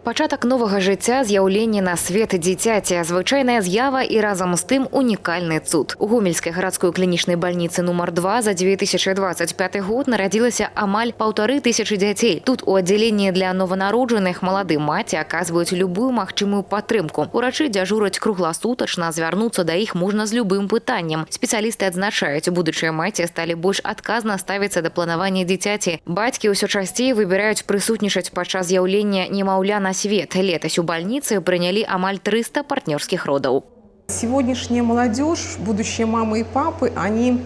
Пачатак новага жыцця, з'яўленне на свет дзіцяці, звычайная з'ява і разам з тым унікальны цуд. У Гомельскай гарадской клінічнай бальніцы нумар 2 за 2025 год нарадзілася амаль 1500 дзяцей. Тут у аддзяленні для нованароджаных маладым маці аказваюць любую магчымую падтрымку. Урачы дзяжураць кругласутачна, звярнуцца да іх можна з любым пытаннем. Спецыялісты адзначаюць, будучыя маці сталі больш адказна ставіцца да планавання дзіцяці. Бацькі ўсё часцей выбіраюць прысутнічаць падчас з'яўлення немаўля на свет. Летась у больнице приняли амаль 300 партнерских родов. Сегодняшняя молодежь, будущие мамы и папы, они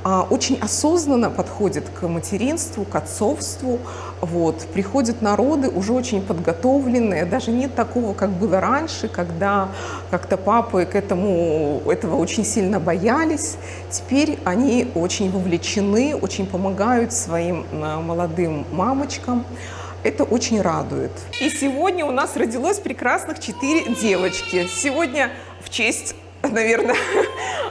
очень осознанно подходят к материнству, к отцовству. Приходят на роды уже очень подготовленные. Даже нет такого, как было раньше, когда как-то папы этого очень сильно боялись. Теперь они очень вовлечены, очень помогают своим молодым мамочкам. Это очень радует. И сегодня у нас родилось прекрасных 4 девочки. Сегодня в честь, наверное,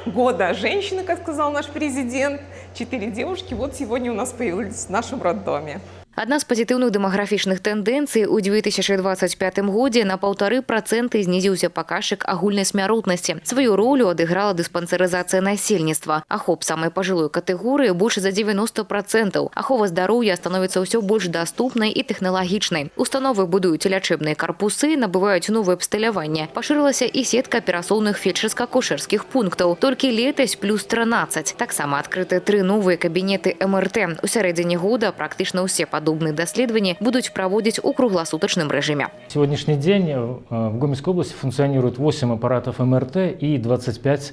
года женщины, как сказал наш президент, 4 девушки сегодня у нас появились в нашем роддоме. Одна з пазітыўных дэмаграфічных тэндэнцый у 2025 годзе на 1,5% знізіўся паказчык агульнай смяротнасці. Сваю ролю адыграла дыспансерызацыя насельніцтва. Ахоп самай пажылой катэгорыі больш за 90%. Ахова здароўя становіцца ўсё больш даступнай і тэхналагічнай. Установы будуюць лячэбныя карпусы, набываюць новае абсталяванне. Пашырылася і сетка аперасоўных фельчарска-акушэрскіх пунктаў. Толькі летась плюс 13. Таксама адкрыты 3 новыя кабінеты МРТ. У сярэдзіне года практычна ўсе подобные исследования будут проводить у круглосуточном режиме. Сегодняшний день в Гомельской области функционирует 8 аппаратов МРТ и 25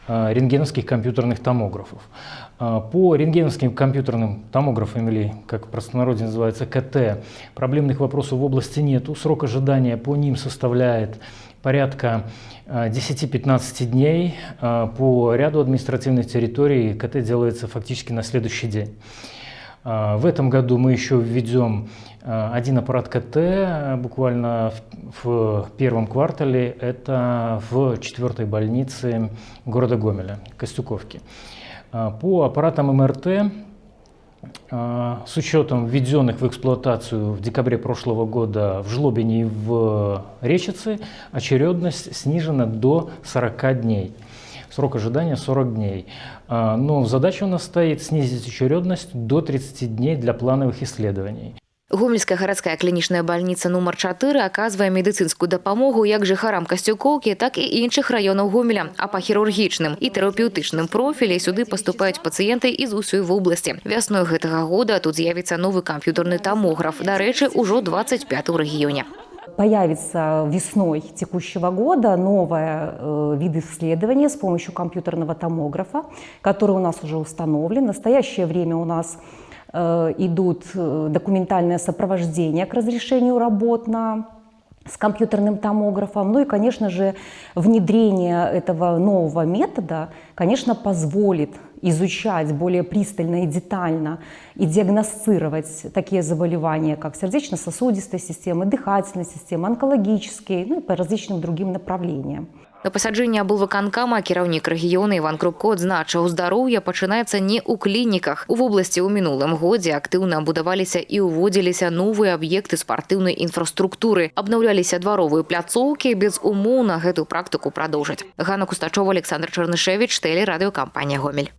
рентгеновских компьютерных томографов. По рентгеновским компьютерным томографам, или как в простонародье называется КТ, проблемных вопросов в области нету. Срок ожидания по ним составляет порядка 10-15 дней. По ряду административных территорий КТ делается фактически на следующий день. В этом году мы еще введем 1 аппарат КТ буквально в первом квартале. Это в 4-й больнице города Гомеля, Костюковки. По аппаратам МРТ, с учетом введенных в эксплуатацию в декабре прошлого года в Жлобине и в Речице, очередность снижена до 40 дней. Срок ожидания 40 дней. Но задача у нас стоит снизить очередность до 30 дней для плановых исследований. Гомельская гарадская клінічная бальніца нумар 4 аказвае медыцынскую дапамогу як жыхарам Касцюкоўкі, так і іншых раёнаў Гомеля. А па хірургічным і тэрапеўтычным профілі сюды паступаюць пацыенты з усёй вобласці. Вясной гэтага года тут з'явіцца новы камп'ютэрны томограф. Дарэчы, ужо 25 у рэгіёне. Появится весной текущего года новый вид исследования с помощью компьютерного томографа, который у нас уже установлен. В настоящее время у нас идут документальное сопровождение к разрешению работ с компьютерным томографом. Ну и, конечно же, внедрение этого нового метода, конечно, позволит изучать более пристально и детально и диагностировать такие заболевания, как сердечно-сосудистой системы, дыхательной системы, онкологические, ну и по различным другим направлениям. На пасаджэнні аблвыканкама кіраўнік рэгіёна Іван Крупко адзначыў, здароўе пачынаецца не ў клініках. У вобласці ў мінулым годзе актыўна будаваліся і ўводзіліся новыя аб'екты спартыўнай інфраструктуры. Абнаўляліся дваровыя пляцоўкі, безумоўна гэтую практыку прадоўжаць. Ганна Кустачова, Александр Чарнышевіч, тэлерадыёкампанія «Гомель».